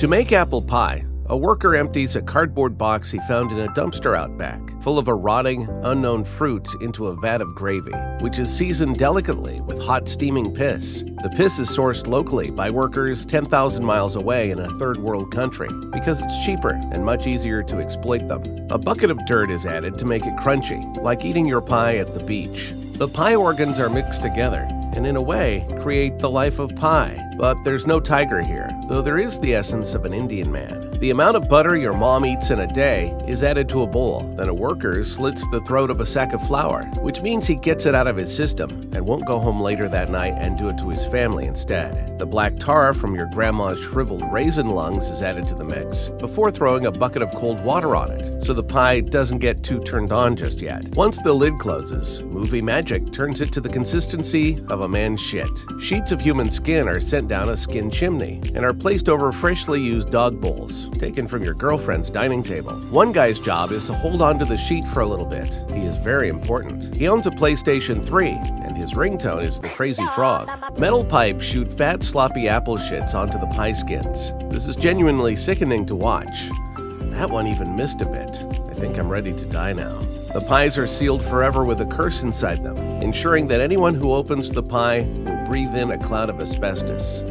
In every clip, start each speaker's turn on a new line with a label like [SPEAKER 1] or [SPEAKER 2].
[SPEAKER 1] To make apple pie, a worker empties a cardboard box he found in a dumpster out back, full of a rotting, unknown fruit into a vat of gravy, which is seasoned delicately with hot steaming piss. The piss is sourced locally by workers 10,000 miles away in a third world country because it's cheaper and much easier to exploit them. A bucket of dirt is added to make it crunchy, like eating your pie at the beach. The pie organs are mixed together, and in a way, create the life of pie. But there's no tiger here, though there is the essence of an Indian man. The amount of butter your mom eats in a day is added to a bowl. Then a worker slits the throat of a sack of flour, which means he gets it out of his system and won't go home later that night and do it to his family instead. The black tar from your grandma's shriveled raisin lungs is added to the mix before throwing a bucket of cold water on it, so the pie doesn't get too turned on just yet. Once the lid closes, movie magic turns it to the consistency of a man's shit. Sheets of human skin are sent down a skin chimney and are placed over freshly used dog bowls, taken from your girlfriend's dining table. One guy's job is to hold onto the sheet for a little bit. He is very important. He owns a PlayStation 3, and his ringtone is the Crazy Frog. Metal pipes shoot fat, sloppy apple shits onto the pie skins. This is genuinely sickening to watch. That one even missed a bit. I think I'm ready to die now. The pies are sealed forever with a curse inside them, ensuring that anyone who opens the pie will breathe in a cloud of asbestos.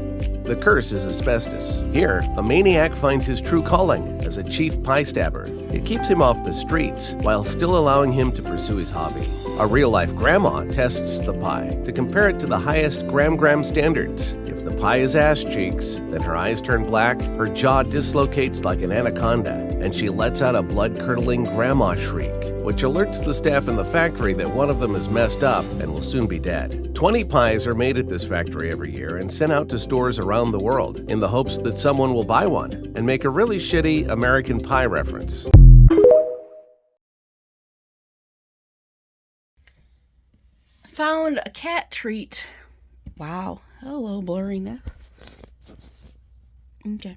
[SPEAKER 1] The curse is asbestos. Here, a maniac finds his true calling as a chief pie stabber. It keeps him off the streets while still allowing him to pursue his hobby. A real-life grandma tests the pie to compare it to the highest gram standards. If the pie is ass cheeks, then her eyes turn black, her jaw dislocates like an anaconda, and she lets out a blood-curdling grandma shriek, which alerts the staff in the factory that one of them is messed up and will soon be dead. 20 pies are made at this factory every year and sent out to stores around the world in the hopes that someone will buy one and make a really shitty American Pie reference.
[SPEAKER 2] Found a cat treat. Wow. Hello, blurriness. Okay.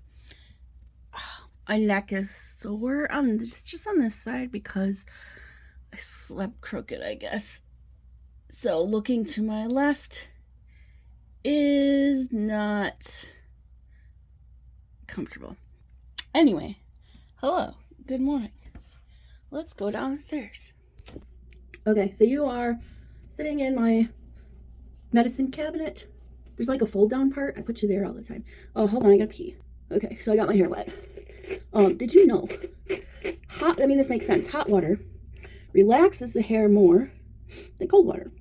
[SPEAKER 2] My neck is sore just on this side because I slept crooked, I guess. So looking to my left is not comfortable. Anyway, hello, good morning. Let's go downstairs. Okay, so you are sitting in my medicine cabinet. There's like a fold down part. I put you there all the time. Oh, hold on, I gotta pee. Okay, so I got my hair wet. Did you know this makes sense. Hot water relaxes the hair more than cold water,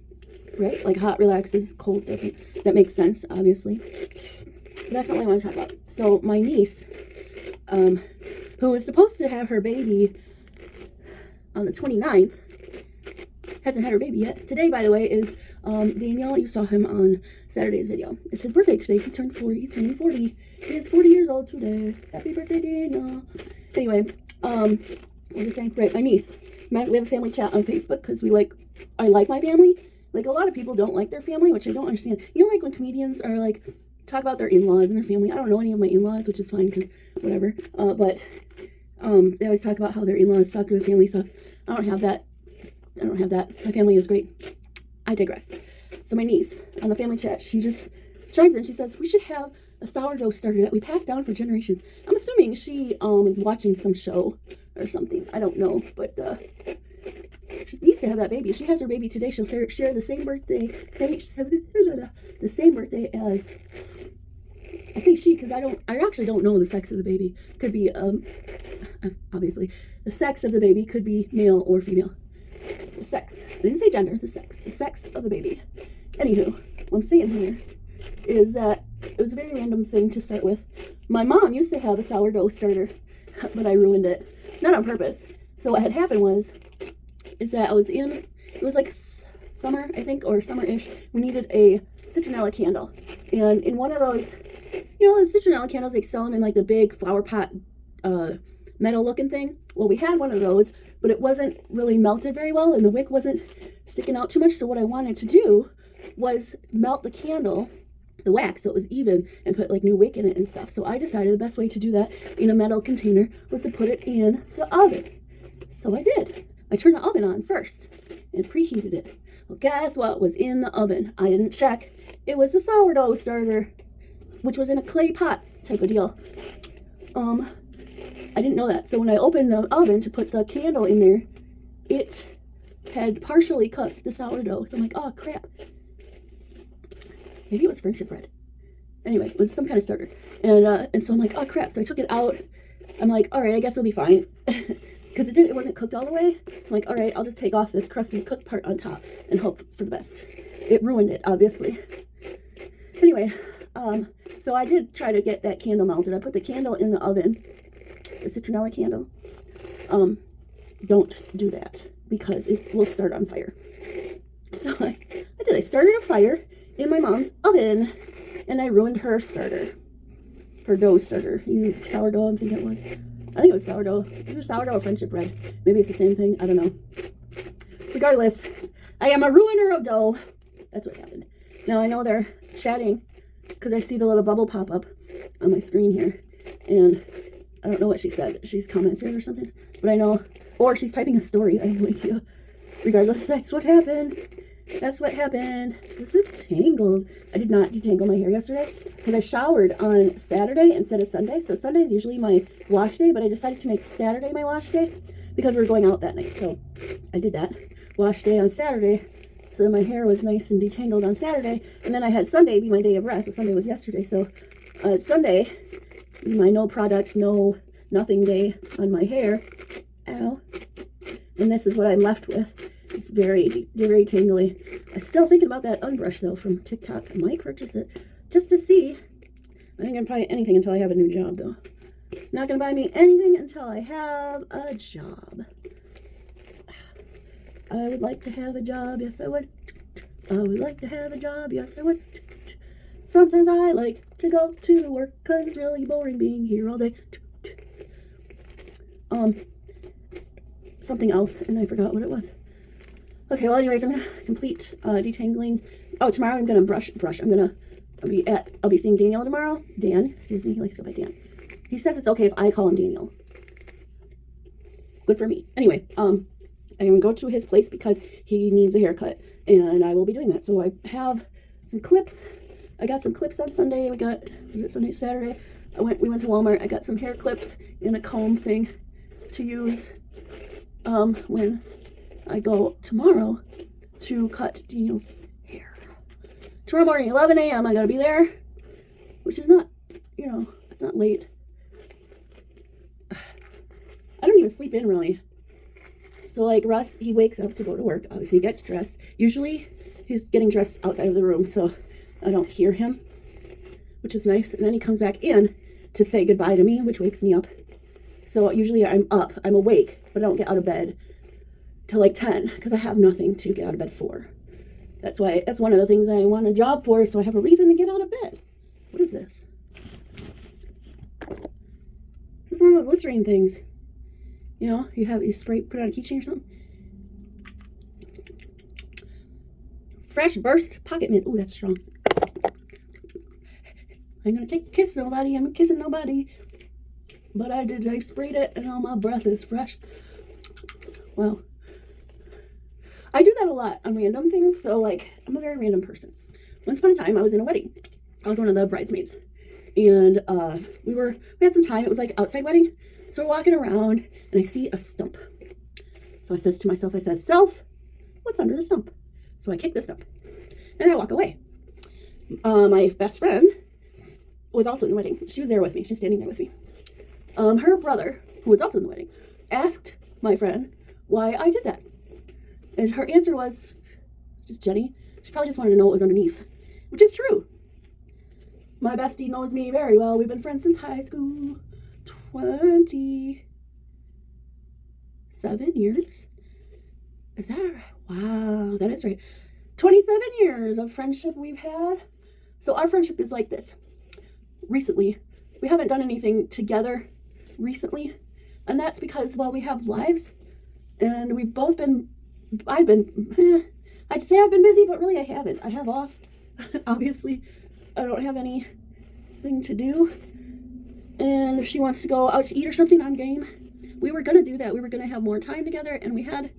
[SPEAKER 2] right? Like hot relaxes, cold doesn't. That makes sense, obviously. But that's not what I want to talk about. So my niece, who was supposed to have her baby on the 29th, hasn't had her baby yet. Today, by the way, is Daniel. You saw him on Saturday's video. It's his birthday today. He turned 40. He's turning 40. He is 40 years old today. Happy birthday, Daniel. Anyway, what was I saying? Right, my niece. We have a family chat on Facebook because I like my family. Like, a lot of people don't like their family, which I don't understand. You know, like when comedians are like, talk about their in-laws and their family. I don't know any of my in-laws, which is fine because whatever. But they always talk about how their in-laws suck or the family sucks. I don't have that. My family is great. I digress. So my niece on the family chat, she just chimes in. She says, we should have a sourdough starter that we pass down for generations. I'm assuming she is watching some show or something. I don't know, but she needs to have that baby. If she has her baby today, she'll share the same birthday. The same birthday as, I say she because I actually don't know the sex of the baby. Could be obviously the sex of the baby could be male or female. The sex. I didn't say gender, the sex of the baby. Anywho, what I'm saying here is that it was a very random thing to start with. My mom used to have a sourdough starter, but I ruined it. Not on purpose. So what had happened is that it was like summer, I think, or summer-ish. We needed a citronella candle. And in one of those, the citronella candles, they sell them in like the big flower pot metal looking thing. Well, we had one of those, but it wasn't really melted very well and the wick wasn't sticking out too much. So what I wanted to do was melt the candle, the wax, so it was even, and put like new wick in it and stuff. So I decided the best way to do that in a metal container was to put it in the oven. So I did. I turned the oven on first and preheated it. Well, guess what was in the oven? I didn't check. It was the sourdough starter, which was in a clay pot type of deal. I didn't know that. So when I opened the oven to put the candle in there, it had partially cooked the sourdough. So I'm like, oh crap. Maybe it was friendship bread. Anyway, it was some kind of starter. And so I'm like, oh crap. So I took it out. I'm like, all right, I guess it'll be fine. Because it wasn't cooked all the way. So I'm like, all right, I'll just take off this crusty cooked part on top and hope for the best. It ruined it, obviously. Anyway, so I did try to get that candle melted. I put the candle in the oven, the citronella candle. Don't do that because it will start on fire. So I did. I started a fire in my mom's oven, and I ruined her starter. Her dough starter. Sourdough, I'm thinking it was. I think it was sourdough. Either sourdough or friendship bread. Maybe it's the same thing. I don't know. Regardless, I am a ruiner of dough. That's what happened. Now I know they're chatting because I see the little bubble pop up on my screen here. And I don't know what she said. She's commented or something. But I know. Or she's typing a story. I have no idea. Regardless, that's what happened. That's what happened. This is tangled. I did not detangle my hair yesterday because I showered on Saturday instead of Sunday. So Sunday is usually my wash day, but I decided to make Saturday my wash day because we were going out that night. So I did that. Wash day on Saturday. So my hair was nice and detangled on Saturday. And then I had Sunday be my day of rest. So Sunday was yesterday. So Sunday, my no product, no nothing day on my hair. Ow. And this is what I'm left with. It's very, very tangly. I'm still thinking about that unbrush though from TikTok. I might purchase it just to see. I ain't gonna buy anything until I have a new job though. Not gonna buy me anything until I have a job. I would like to have a job, yes I would. I would like to have a job, yes I would. Sometimes I like to go to work because it's really boring being here all day. Something else, and I forgot what it was. Okay, well anyways, I'm gonna complete detangling. Oh, tomorrow I'm gonna brush. I'll be seeing Daniel tomorrow. Dan, excuse me, he likes to go by Dan. He says it's okay if I call him Daniel. Good for me. Anyway, I'm gonna go to his place because he needs a haircut, and I will be doing that. So I have some clips. I got some clips on Sunday. Was it Sunday, Saturday? We went to Walmart. I got some hair clips and a comb thing to use when I go tomorrow to cut Daniel's hair. Tomorrow morning, 11 a.m. I gotta be there, which is not, it's not late. I don't even sleep in really. So like Russ, he wakes up to go to work. Obviously he gets dressed. Usually he's getting dressed outside of the room so I don't hear him, which is nice. And then he comes back in to say goodbye to me, which wakes me up. So usually I'm awake, but I don't get out of bed till like 10 because I have nothing to get out of bed for. That's one of the things I want a job for, so I have a reason to get out of bed. What is this? This is one of those Listerine things. You put it on a keychain or something. Fresh Burst Pocket Mint. Ooh, that's strong. I'm gonna kiss nobody. I'm kissing nobody. But I sprayed it and all my breath is fresh. Well, I do that a lot on random things. So like, I'm a very random person. Once upon a time, I was in a wedding. I was one of the bridesmaids. And we had some time. It was like outside wedding. So we're walking around and I see a stump. So I says to myself, self, what's under the stump? So I kick the stump and I walk away. My best friend was also in the wedding. She was there with me. She's standing there with me. Her brother, who was also in the wedding, asked my friend why I did that. And her answer was, it's just Jenny. She probably just wanted to know what was underneath, which is true. My bestie knows me very well. We've been friends since high school. 27 years? Is that right? Wow, that is right. 27 years of friendship we've had. So our friendship is like this. Recently, we haven't done anything together recently. And that's because, we have lives. And we've both been, I'd say I've been busy, but really I haven't. I have off. Obviously, I don't have anything to do. And if she wants to go out to eat or something, I'm game. We were going to do that. We were going to have more time together, and we put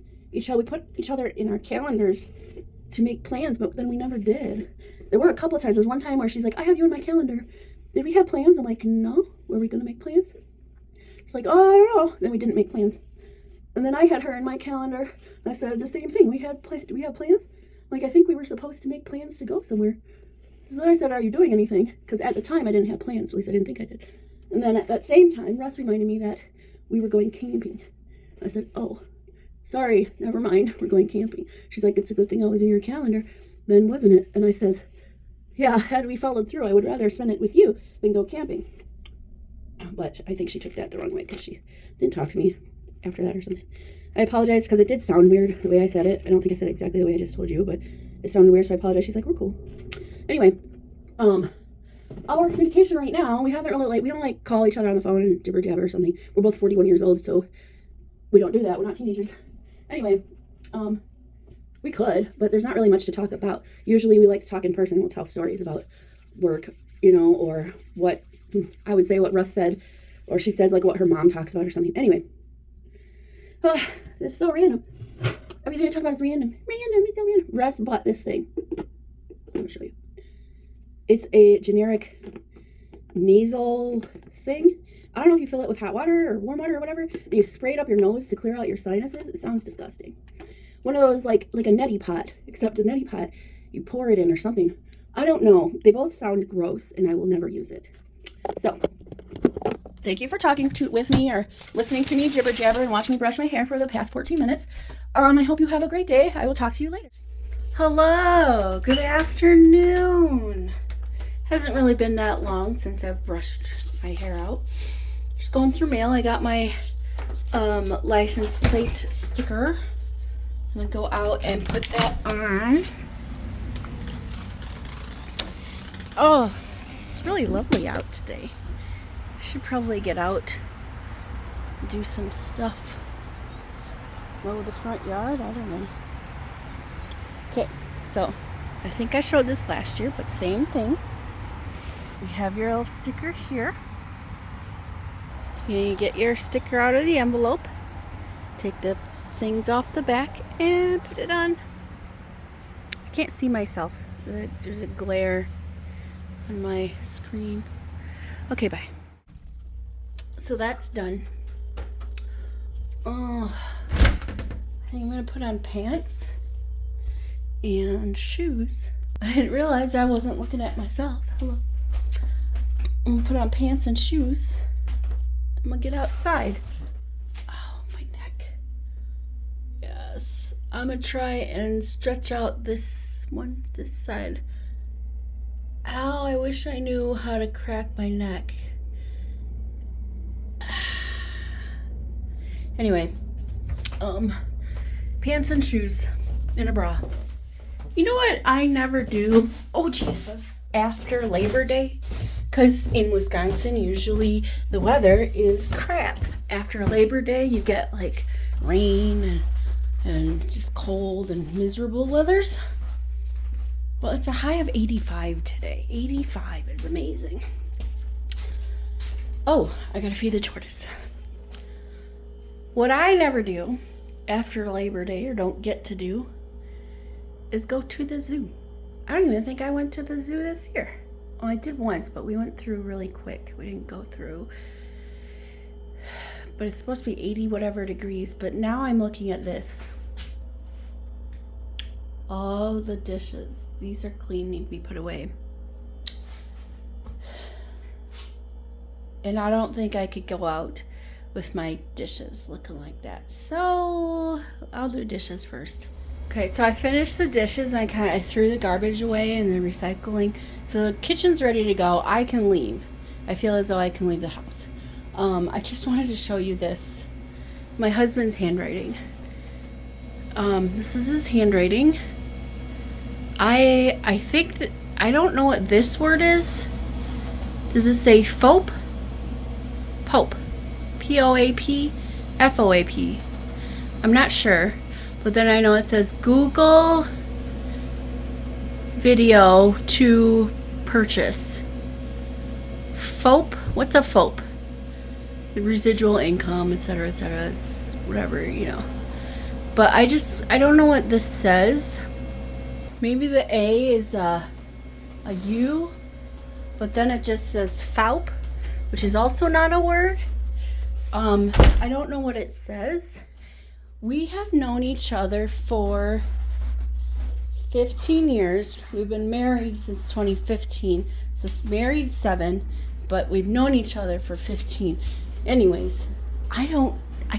[SPEAKER 2] each other in our calendars to make plans, but then we never did. There were a couple of times. There was one time where she's like, I have you in my calendar. Did we have plans? I'm like, no. Were we going to make plans? She's like, oh, I don't know. Then we didn't make plans. And then I had her in my calendar. I said the same thing. Do we have plans? Like, I think we were supposed to make plans to go somewhere. So then I said, are you doing anything? Because at the time I didn't have plans. At least I didn't think I did. And then at that same time, Russ reminded me that we were going camping. I said, oh, sorry, never mind. We're going camping. She's like, it's a good thing I was in your calendar then, wasn't it? And I says, yeah, had we followed through, I would rather spend it with you than go camping. But I think she took that the wrong way because she didn't talk to me after that or something. I apologize because it did sound weird the way I said it. I don't think I said it exactly the way I just told you, but it sounded weird, so I apologize. She's like, we're cool. Anyway, our communication right now, we haven't really, we don't like call each other on the phone and jibber jabber or something. We're both 41 years old, so we don't do that. We're not teenagers. Anyway, we could, but there's not really much to talk about. Usually we like to talk in person. We'll tell stories about work, or what, I would say what Russ said, or she says like what her mom talks about or something. Anyway, it's so random. Everything I talk about is random. It's so random. Russ bought this thing. I'm going to show you. It's a generic nasal thing. I don't know if you fill it with hot water or warm water or whatever. And you spray it up your nose to clear out your sinuses. It sounds disgusting. One of those like a neti pot, except a neti pot, you pour it in or something. I don't know. They both sound gross, and I will never use it. So, thank you for talking with me or listening to me jibber jabber and watching me brush my hair for the past 14 minutes. I hope you have a great day. I will talk to you later. Hello. Good afternoon. Hasn't really been that long since I've brushed my hair out. Just going through mail. I got my license plate sticker. So I'm going to go out and put that on. Oh, it's really lovely out today. I should probably get out and do some stuff. Mow the front yard? I don't know. Okay, so I think I showed this last year, but same thing. You have your little sticker here. You get your sticker out of the envelope. Take the things off the back and put it on. I can't see myself. There's a glare on my screen. Okay, bye. So that's done. Oh, I think I'm gonna put on pants and shoes. I didn't realize I wasn't looking at myself. Hello. I'm gonna put on pants and shoes. I'm gonna get outside. Oh, my neck. Yes. I'm gonna try and stretch out this side. Ow, I wish I knew how to crack my neck. Anyway, pants and shoes and a bra. You know what I never do? Oh, Jesus. After Labor Day? Because in Wisconsin, usually the weather is crap. After Labor Day, you get like rain and just cold and miserable weathers. Well, it's a high of 85 today. 85 is amazing. Oh, I gotta feed the tortoise. What I never do after Labor Day, or don't get to do, is go to the zoo. I don't even think I went to the zoo this year. Oh, I did once, but we went through really quick. We didn't go through. But it's supposed to be 80 whatever degrees. But now I'm looking at this. All the dishes. These are clean, need to be put away. And I don't think I could go out with my dishes looking like that. So I'll do dishes first. Okay, so I finished the dishes and I threw the garbage away and the recycling. So the kitchen's ready to go. I can leave. I feel as though I can leave the house. I just wanted to show you this. My husband's handwriting. This is his handwriting. I think that, I don't know what this word is. Does it say FOAP? Pope. P-O-A-P? F-O-A-P. I'm not sure. But then I know it says Google video to purchase. FOAP? What's a FOAP? The residual income, etc., etc. Whatever, But I don't know what this says. Maybe the A is a U, but then it just says FOAP, which is also not a word. I don't know what it says. We have known each other for 15 years. We've been married since 2015. So married 7, but we've known each other for 15. Anyways, I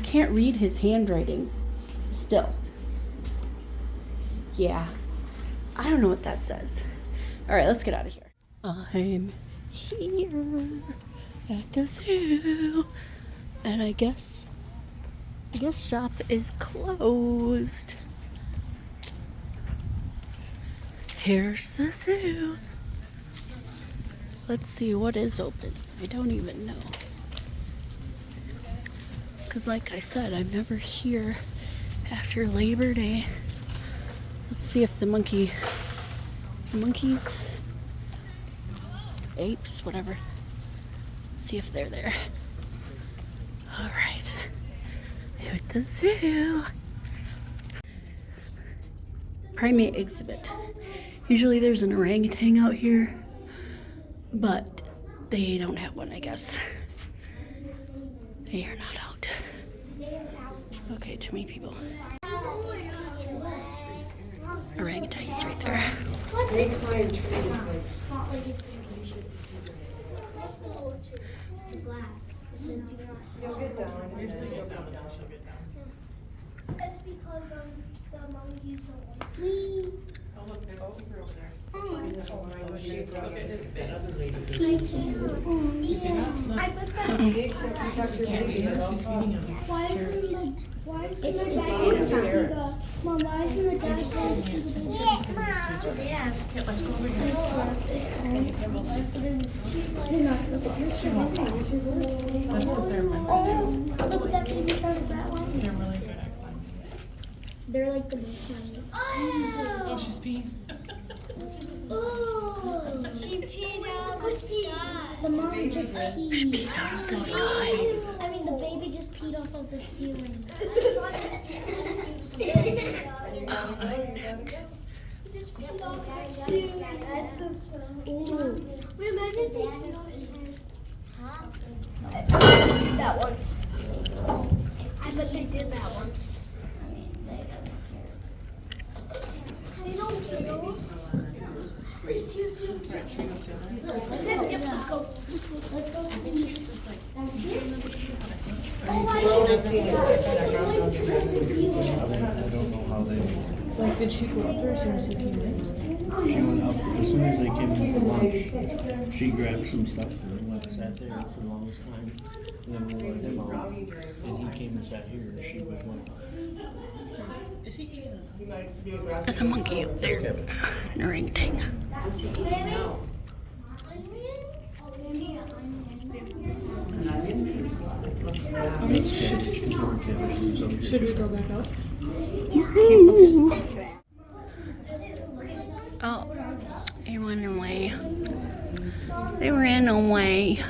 [SPEAKER 2] can't read his handwriting still. Yeah, I don't know what that says. All right, let's get out of here. I'm here at the zoo, and I guess the gift shop is closed. Here's the zoo. Let's see what is open. I don't even know. Because like I said, I'm never here after Labor Day. Let's see if the monkeys, apes, whatever. Let's see if they're there. All right. Here at the zoo. Primate exhibit. Usually there's an orangutan out here, but they don't have one, I guess. They are not out. Okay, too many people. Orangutans right there.
[SPEAKER 3] It's because the monkeys don't like me. Oh, look, there's all the girls there. I put that. Why is the Mom, why is the dad saying to the yes. Let's go over here. That's what they're meant to do. Look at that baby part of that one. They're really good at climbing. They're like the most ones. Oh, she's peeing. Oh, she peed out of the sky. The mom just peed.
[SPEAKER 2] She peed out of the sky.
[SPEAKER 3] I mean, the baby just peed off of the ceiling. We imagine that once. I bet they did that once. They don't kill. Let's go. Let's go.
[SPEAKER 4] Like, did she go up there as soon as he came in?
[SPEAKER 5] She went up as soon as they came in for lunch. She grabbed some stuff and went and sat there for the longest time. And then we let him out, and he came and sat here. And she was one.
[SPEAKER 4] Is he eating it?
[SPEAKER 2] There's a monkey up there. An orangutan.
[SPEAKER 5] That's cabbage because there were cabbages over here.
[SPEAKER 4] Should we go back out?
[SPEAKER 2] Oh, they ran away. They ran away.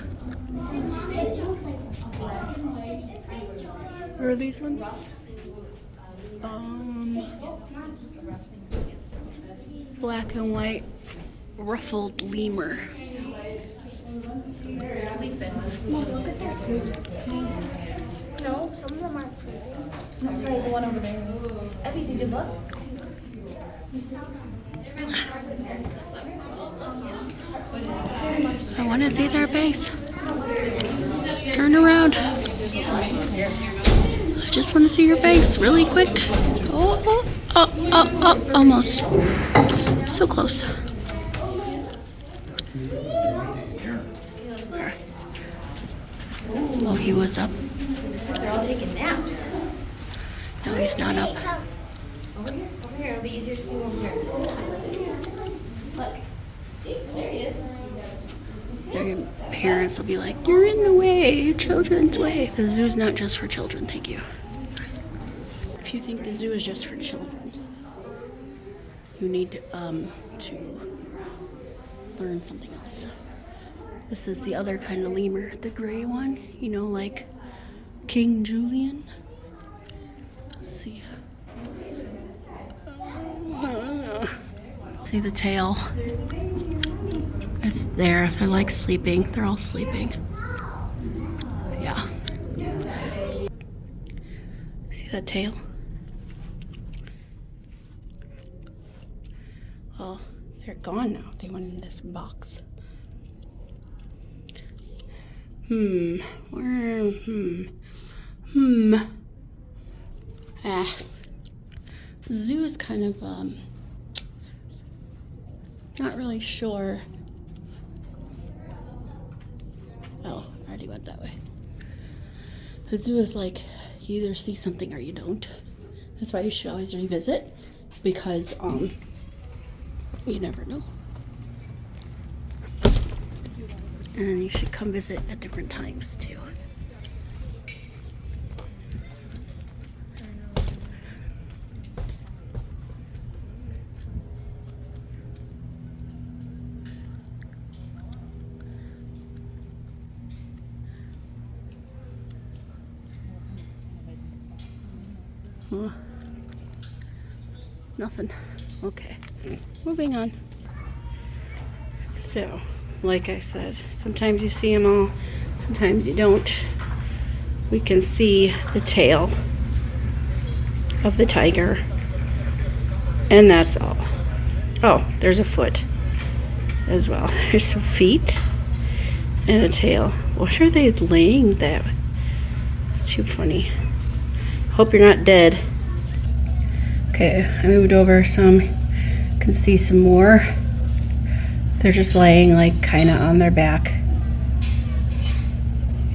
[SPEAKER 2] Where are these ones? Black and white ruffled lemur.
[SPEAKER 3] They're sleeping. Look at their food. No, some of them aren't sleeping.
[SPEAKER 4] I'm sorry, the one over there is. Effie, did you look?
[SPEAKER 2] I want to see their face. Turn around. I just want to see your face really quick. Oh, almost. So close. Oh, he was up.
[SPEAKER 3] They're all taking naps.
[SPEAKER 2] No, he's not up.
[SPEAKER 3] Over here. It'll be easier to see over here. Look. See, there he is.
[SPEAKER 2] Their parents will be like, "You're in the way, children's way." The zoo's not just for children, thank you. If you think the zoo is just for children, you need to learn something else. This is the other kind of lemur, the gray one, you know, like King Julian. Let's see. See the tail? It's there. They're like sleeping. They're all sleeping. Yeah. See that tail? Oh, they're gone now. They went in this box. Zoo is kind of, not really sure. Oh, I already went that way. The zoo is like, you either see something or you don't. That's why you should always revisit, because, you never know. And then you should come visit at different times, too. Oh, nothing. Okay, moving on. So, like I said, sometimes you see them all, sometimes you don't. We can see the tail of the tiger, and that's all. Oh, there's a foot as well. There's some feet and a tail. What are they laying there? It's too funny. Hope you're not dead. Okay, I moved over some. Can see some more. They're just laying like kind of on their back.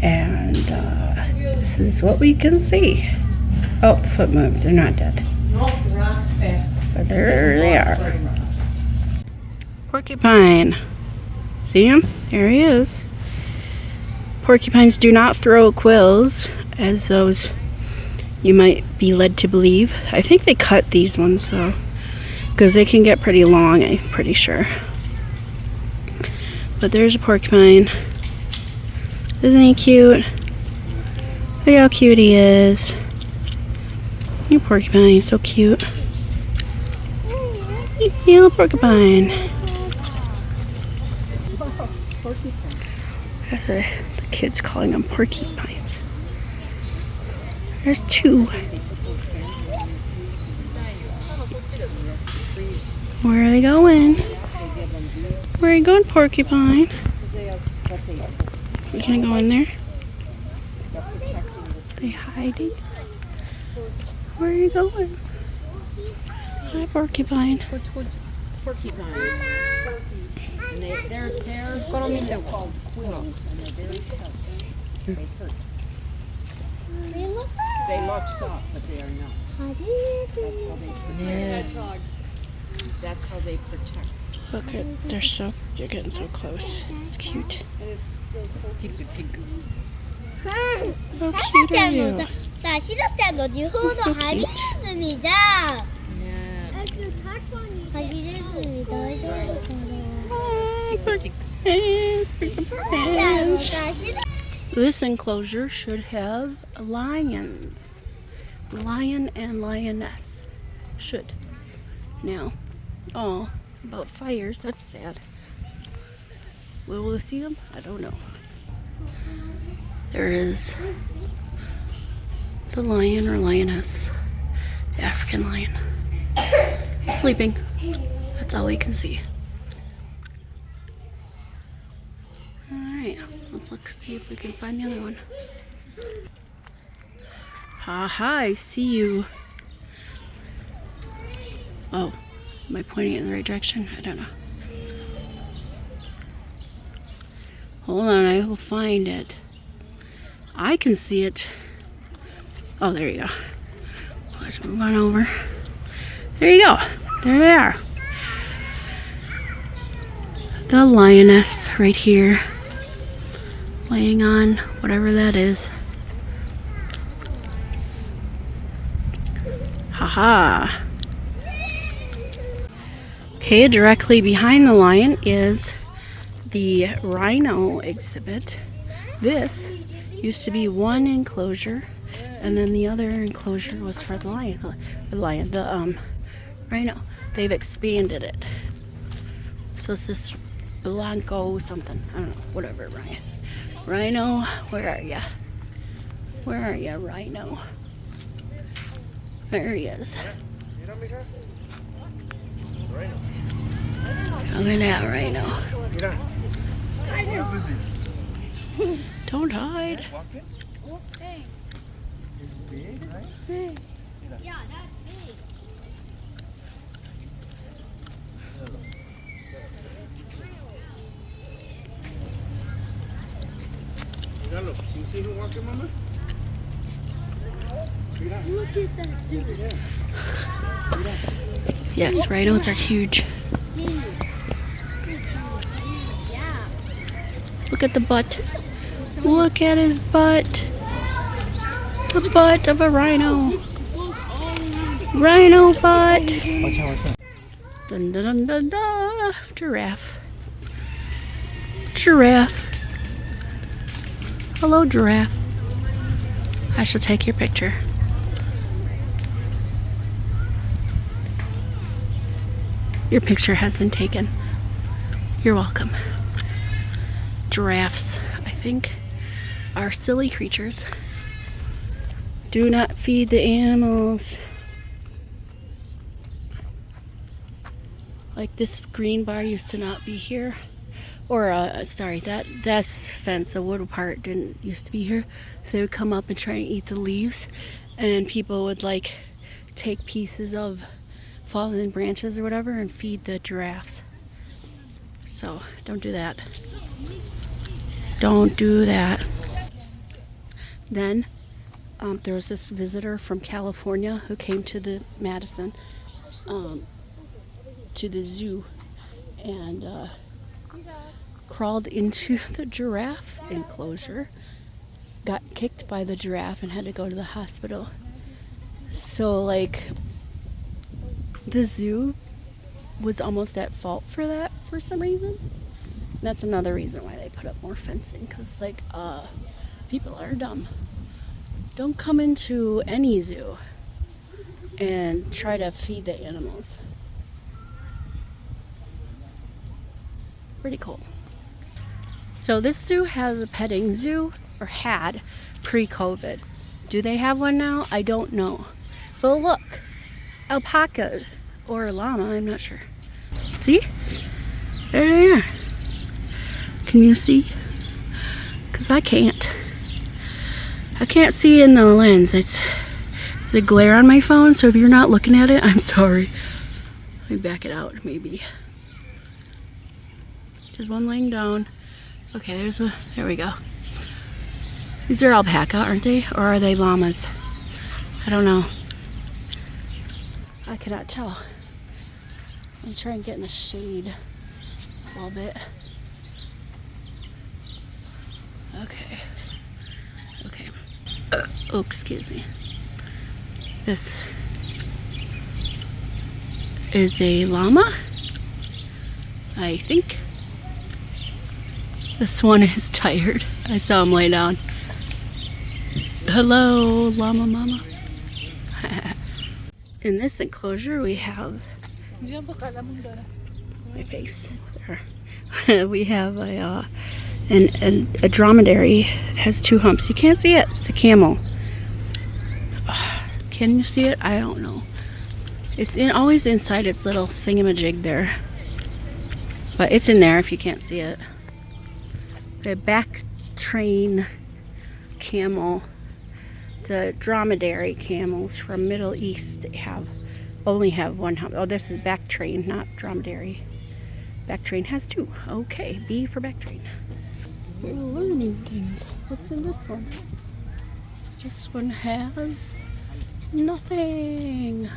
[SPEAKER 2] And this is what we can see. Oh, the foot moved. They're not dead. But there they are. Porcupine. See him? There he is. Porcupines do not throw quills, as those you might be led to believe. I think they cut these ones though, because they can get pretty long, I'm pretty sure. But there's a porcupine. Isn't he cute? Look how cute he is. Your porcupine, so cute. Little porcupine. The kids calling them porcupines. There's two. Where are they going? Where are you going, porcupine? You gonna go in there? Are they hiding? Where are you going? Hi, porcupine.
[SPEAKER 4] Porcupine. And they're called quills, and they're very tough. They hurt. They look soft, but they are not. That's how they protect.
[SPEAKER 2] Look at, you're getting so close. It's cute. How cute are you?
[SPEAKER 3] 자, 시럽자도 지호도 하리네즈미자. 하리네즈미다.
[SPEAKER 2] This enclosure should have lions. Lion and lioness. Should. Now, oh, about fires, that's sad. Will we see them? I don't know. There is the lion or lioness, the African lion, sleeping. That's all we can see. All right, let's look, see if we can find the other one. Ha, I see you. Oh, am I pointing it in the right direction? I don't know. Hold on, I will find it. I can see it. Oh, there you go. Let's move on over. There you go. There they are. The lioness right here, laying on whatever that is. Haha. Okay, directly behind the lion is the Rhino exhibit. This used to be one enclosure, and then the other enclosure was for the Rhino. They've expanded it. So it's this Blanco something. I don't know, whatever, Ryan. Rhino, where are ya? Where are ya, Rhino? There he is. Look at that Rhino. Don't hide.
[SPEAKER 3] Yeah, that's big.
[SPEAKER 5] You see him walking, Mama?
[SPEAKER 3] Look at that dude.
[SPEAKER 2] Yes, rhinos are huge.
[SPEAKER 3] Jeez. Yeah.
[SPEAKER 2] Look at the butt. Look at his butt. The butt of a rhino. Rhino butt. Dun, dun, dun, dun, dun. Giraffe. Giraffe. Hello, giraffe. I shall take your picture. Your picture has been taken. You're welcome. Giraffes, I think, are silly creatures. Do not feed the animals. Like this green bar used to not be here. Or, sorry, this fence, the wood part, didn't used to be here. So they would come up and try and eat the leaves. And people would, like, take pieces of fallen branches or whatever and feed the giraffes. So, don't do that. Don't do that. Then, there was this visitor from California who came to the Madison, to the zoo, and crawled into the giraffe enclosure, got kicked by the giraffe and had to go to the hospital. So, like, the zoo was almost at fault for that for some reason. And that's another reason why they put up more fencing, because, like, people are dumb. Don't come into any zoo and try to feed the animals. Pretty cool. So this zoo has a petting zoo, or had, pre-COVID. Do they have one now? I don't know. But look, alpaca or llama, I'm not sure. See? There they are. Can you see? Because I can't. I can't see in the lens. It's the glare on my phone, so if you're not looking at it, I'm sorry. Let me back it out, maybe. There's one laying down. Okay, there's one. There we go. These are alpaca, aren't they? Or are they llamas? I don't know. I cannot tell. I'm trying to get in the shade a little bit. Okay. Okay. Oh, excuse me. This is a llama, I think. This one is tired. I saw him lay down. Hello, llama mama. In this enclosure we have my face there. We have a dromedary. It has two humps. You can't see it. It's a camel. Can you see it? I don't know. It's always inside its little thingamajig there. But it's in there if you can't see it. The back train camel. It's a dromedary camels from Middle East. They only have one hump. Oh, this is back train, not dromedary. Back train has two. Okay, B for back train. We're learning things. What's in this one? This one has nothing.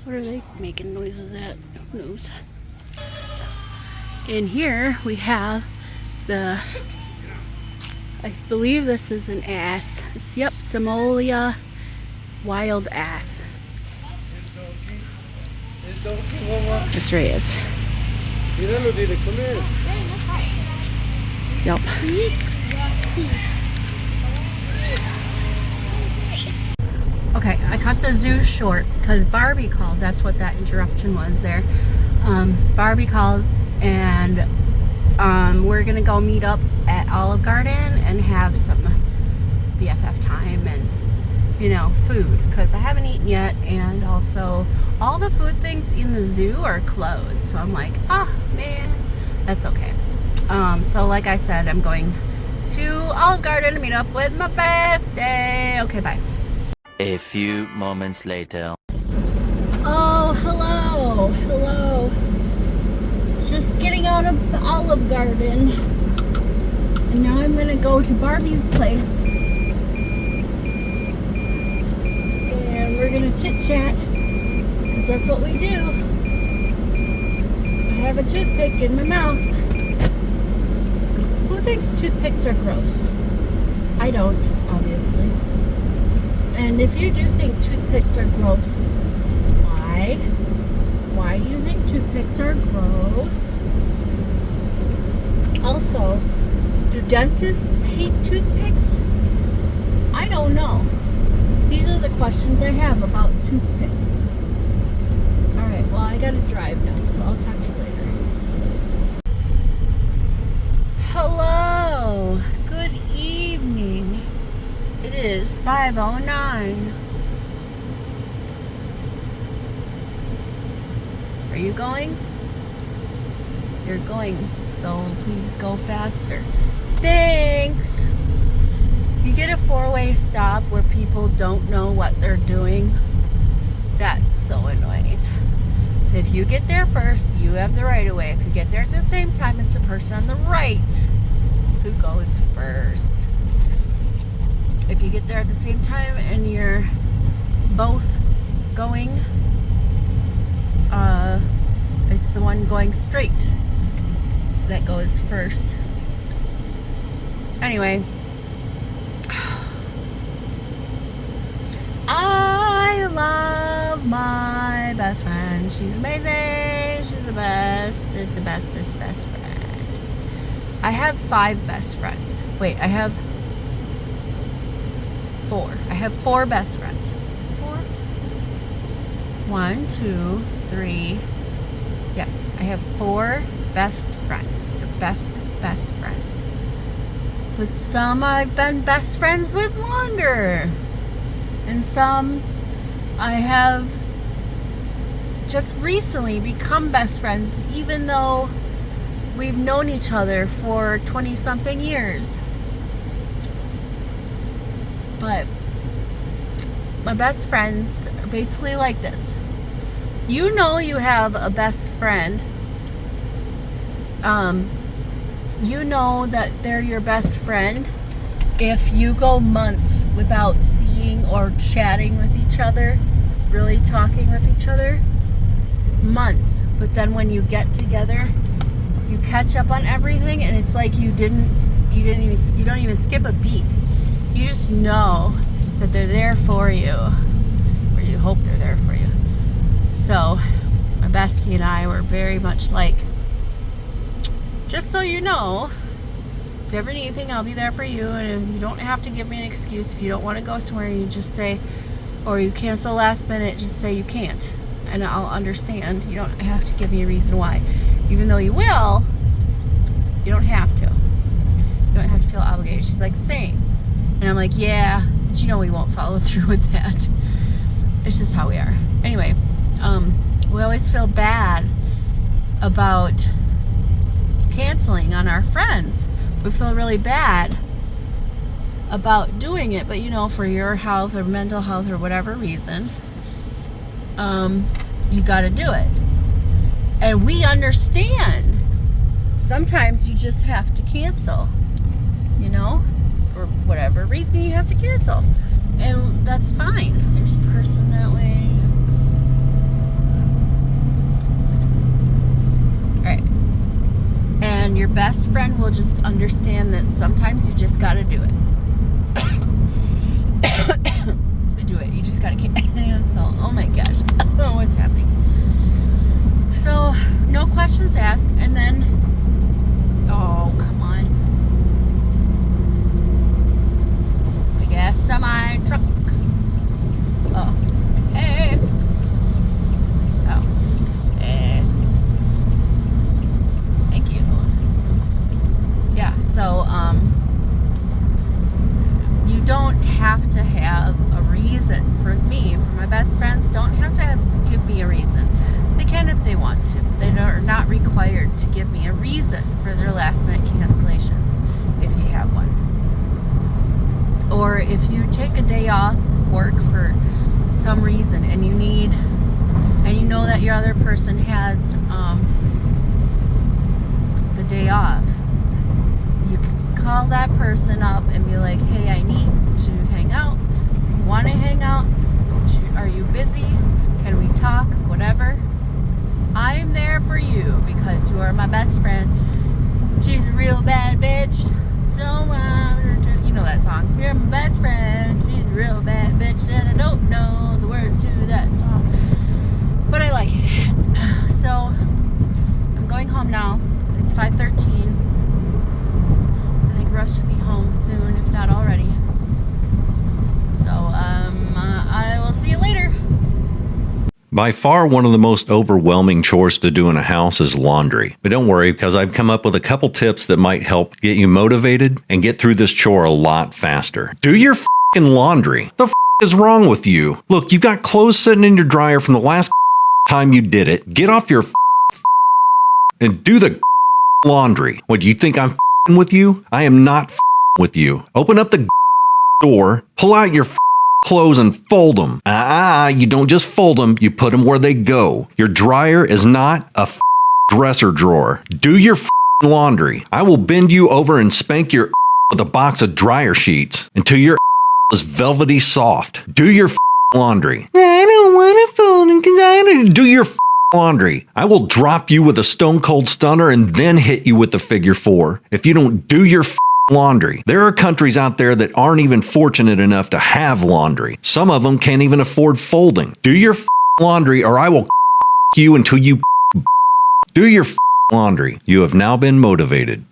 [SPEAKER 2] What are they making noises at? Who knows? In here we have I believe this is an ass. Yep, Somalia wild ass. That's where he is. Yep. Okay, I cut the zoo short because Barbie called. That's what that interruption was there. Barbie called, and we're gonna go meet up at Olive Garden and have some BFF time and you know, food, because I haven't eaten yet, and also all the food things in the zoo are closed. So I'm like, man, that's okay. So like I said, I'm going to Olive Garden to meet up with my bestie. Okay, bye.
[SPEAKER 6] A few moments later.
[SPEAKER 2] Oh, hello. Just getting out of the Olive Garden, and now I'm gonna go to Barbie's place, and we're gonna chit chat, because that's what we do. I have a toothpick in my mouth. Who thinks toothpicks are gross? I don't, obviously. And if you do think toothpicks are gross, why? Why do you think toothpicks are gross? Also, do dentists hate toothpicks? I don't know. These are the questions I have about toothpicks. Alright, well, I gotta drive now, so I'll talk to you later. Hello! Good evening. It is 5:09. Are you going? You're going, so please go faster. Thanks! You get a four-way stop where people don't know what they're doing. That's so annoying. If you get there first, you have the right of way. If you get there at the same time as the person on the right, who goes first? If you get there at the same time and you're both going, it's the one going straight that goes first. Anyway, I love my best friend. She's amazing. She's the best. The bestest best friend. I have 5 best friends. Wait, I have 4. I have 4 best friends. 4? 1, 2, 3. Yes, I have 4 best friends. The bestest best friends. But some I've been best friends with longer. And some I have just recently become best friends, even though we've known each other for 20-something years. But my best friends are basically like this. You know you have a best friend. You know that they're your best friend if you go months without seeing or chatting with each other, really talking with each other. Months. But then when you get together, you catch up on everything, and it's like you don't even skip a beat. You just know that they're there for you, or you hope they're there for you. So my bestie and I were very much like, just so you know, if you ever need anything, I'll be there for you, and if you don't have to give me an excuse. If you don't want to go somewhere, you just say, or you cancel last minute, just say you can't, and I'll understand. You don't have to give me a reason why. Even though you will, you don't have to. You don't have to feel obligated. She's like, same. And I'm like, yeah, but you know we won't follow through with that. It's just how we are. Anyway, we always feel bad about canceling on our friends. We feel really bad about doing it, but you know, for your health or mental health or whatever reason, you got to do it. And we understand. Sometimes you just have to cancel, you know, for whatever reason you have to cancel, and that's fine. There's a person that way. Alright. And your best friend will just understand that sometimes you just gotta do it. Do it. You just gotta cancel. Oh my gosh. Oh, what's happening? So, no questions asked, and then, oh, come on. Big ass semi truck. Oh, hey. Oh, hey. Thank you. Yeah, so, you don't have to have a reason best friends don't have to give me a reason. They can if they want to. They are not required to give me a reason for their last minute cancellations if you have one. Or if you take a day off of work for some reason and you know that your other person has the day off, you can call that person up and be like, hey, I need to hang out. Want to hang out? Are you busy? Can we talk? Whatever. I'm there for you because you are my best friend. She's a real bad bitch. So, you know that song. You're my best friend. She's a real bad bitch. And I don't know the words to that song. But I like it. So, I'm going home now. It's 5:13. I think Russ should be home soon, if not already. So, I will see you later.
[SPEAKER 7] By far, one of the most overwhelming chores to do in a house is laundry. But don't worry, because I've come up with a couple tips that might help get you motivated and get through this chore a lot faster. Do your f***ing laundry. The f*** is wrong with you? Look, you've got clothes sitting in your dryer from the last time you did it. Get off your and do the laundry. What, do you think I'm with you? I am not with you. Open up the door, pull out your clothes and fold them. You don't just fold them, you put them where they go. Your dryer is not a dresser drawer. Do your laundry. I will bend you over and spank your with a box of dryer sheets until your is velvety soft. Do your laundry. I don't want to fold them because I don't. Do your laundry. I will drop you with a stone cold stunner and then hit you with the figure 4 if you don't do your laundry. There are countries out there that aren't even fortunate enough to have laundry. Some of them can't even afford folding. Do your laundry or I will you until you do your laundry. You have now been motivated.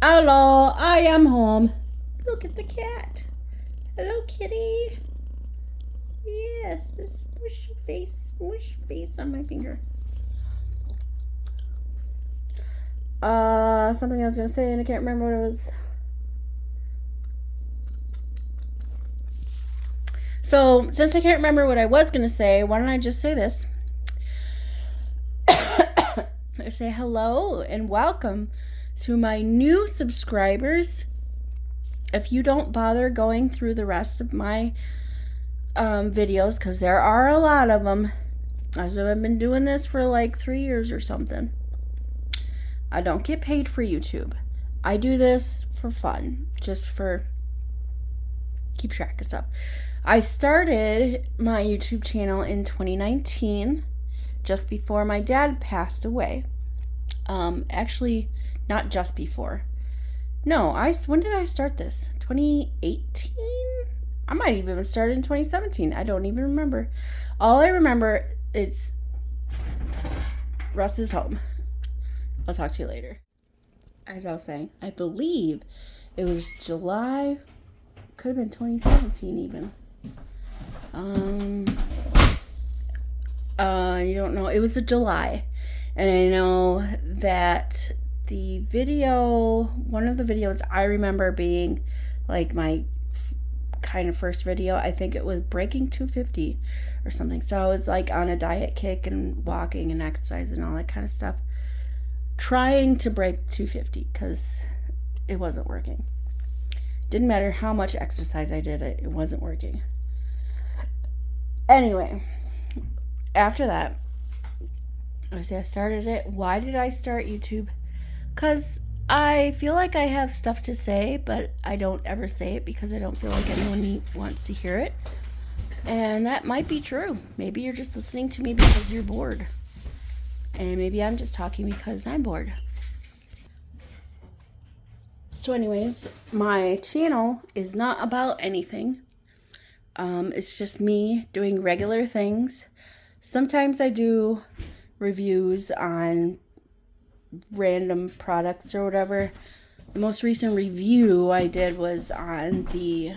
[SPEAKER 2] Hello, I am home. Look at the cat. Hello, kitty. Yes, this smush face on my finger. Something I was gonna say and I can't remember what it was. So, since I can't remember what I was gonna say, why don't I just say this? I say hello and welcome to my new subscribers. If you don't bother going through the rest of my videos, because there are a lot of them, as I've been doing this for like 3 years or something. I don't get paid for YouTube. I do this for fun, just for keep track of stuff. I started my YouTube channel in 2019, just before my dad passed away. Actually, not just before. No, when did I start this? 2018? I might even started in 2017. I don't even remember. All I remember is Russ is home. I'll talk to you later. As I was saying, I believe it was July. Could have been 2017 even. You don't know. It was a July. And I know that one of the videos I remember being like my kind of first video, I think it was breaking 250 or something. So I was like on a diet kick and walking and exercise and all that kind of stuff, trying to break 250 because it wasn't working. Didn't matter how much exercise I did, it wasn't working. Anyway, after that, I started it. Why did I start YouTube? Because I feel like I have stuff to say, but I don't ever say it because I don't feel like anyone wants to hear it. And that might be true. Maybe you're just listening to me because you're bored. And maybe I'm just talking because I'm bored. So anyways, my channel is not about anything. It's just me doing regular things. Sometimes I do reviews on random products or whatever. The most recent review I did was on the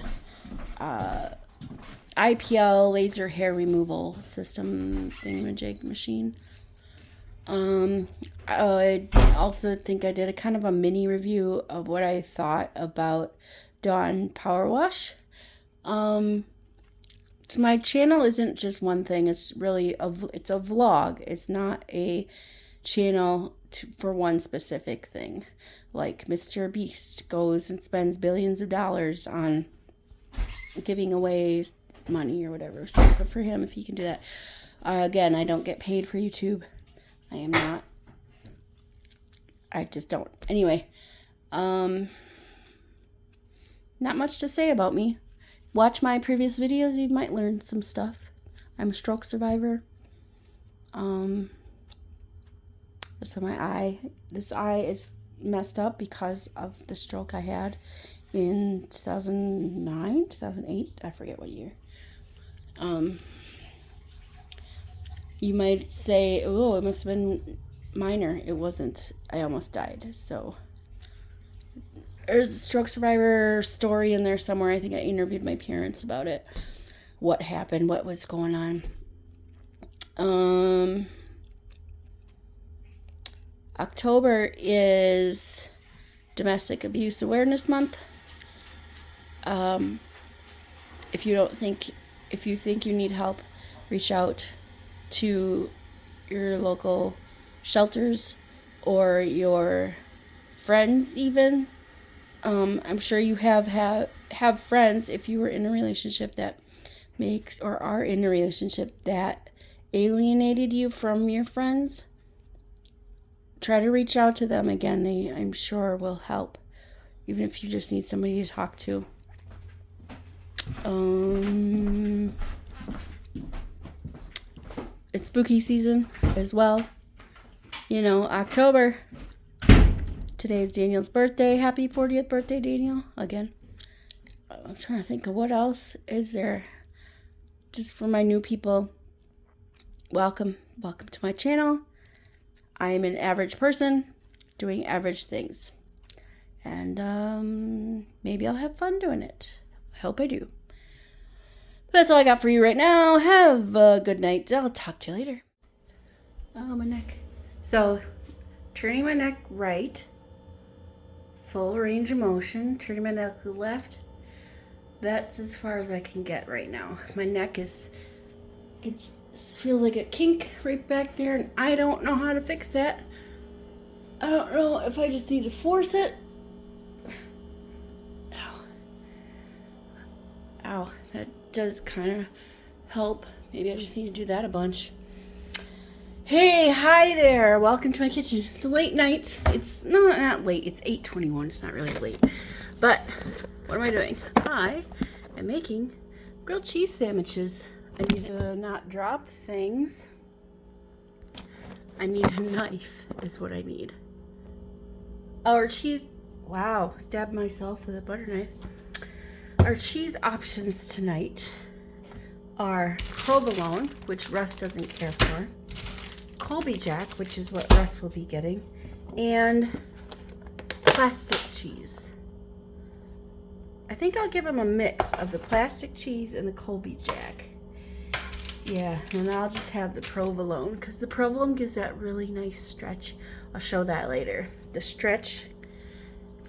[SPEAKER 2] IPL laser hair removal system thingamajig machine. I also think I did a kind of a mini review of what I thought about Dawn Power Wash. So my channel isn't just one thing. It's really it's a vlog. It's not a channel for one specific thing. Like Mr. Beast goes and spends billions of dollars on giving away money or whatever. So good for him if he can do that. Again, I don't get paid for YouTube. I just don't. Anyway, not much to say about me. Watch my previous videos, you might learn some stuff. I'm a stroke survivor. That's for my eye. This eye is messed up because of the stroke I had in 2009, 2008, I forget what year. You might say, oh, it must have been minor. It wasn't. I almost died. So there's a stroke survivor story in there somewhere. I think I interviewed my parents about it. What happened, what was going on. October is Domestic Abuse Awareness Month. If you think you need help, reach out to your local shelters or your friends even. I'm sure you have friends, if you were in a relationship that are in a relationship that alienated you from your friends. Try to reach out to them again. They, I'm sure, will help, even if you just need somebody to talk to. It's spooky season as well. You know, October. Today is Daniel's birthday. Happy 40th birthday, Daniel. Again. I'm trying to think of what else is there. Just for my new people, welcome to my channel. I am an average person doing average things. And maybe I'll have fun doing it. I hope I do. That's all I got for you right now. Have a good night. I'll talk to you later. Oh, my neck. So, turning my neck right. Full range of motion. Turning my neck left. That's as far as I can get right now. My neck feels like a kink right back there, and I don't know how to fix that. I don't know if I just need to force it. Ow, that does kind of help. Maybe I just need to do that a bunch. Hey, hi there. Welcome to my kitchen. It's a late night. It's not late. It's 8:21. It's not really late. But what am I doing? I am making grilled cheese sandwiches. I need to not drop things. I need a knife is what I need. Our cheese, wow, stabbed myself with a butter knife. Our cheese options tonight are provolone, which Russ doesn't care for, Colby Jack, which is what Russ will be getting, and plastic cheese. I think I'll give him a mix of the plastic cheese and the Colby Jack. Yeah, and I'll just have the provolone because the provolone gives that really nice stretch. I'll show that later. The stretch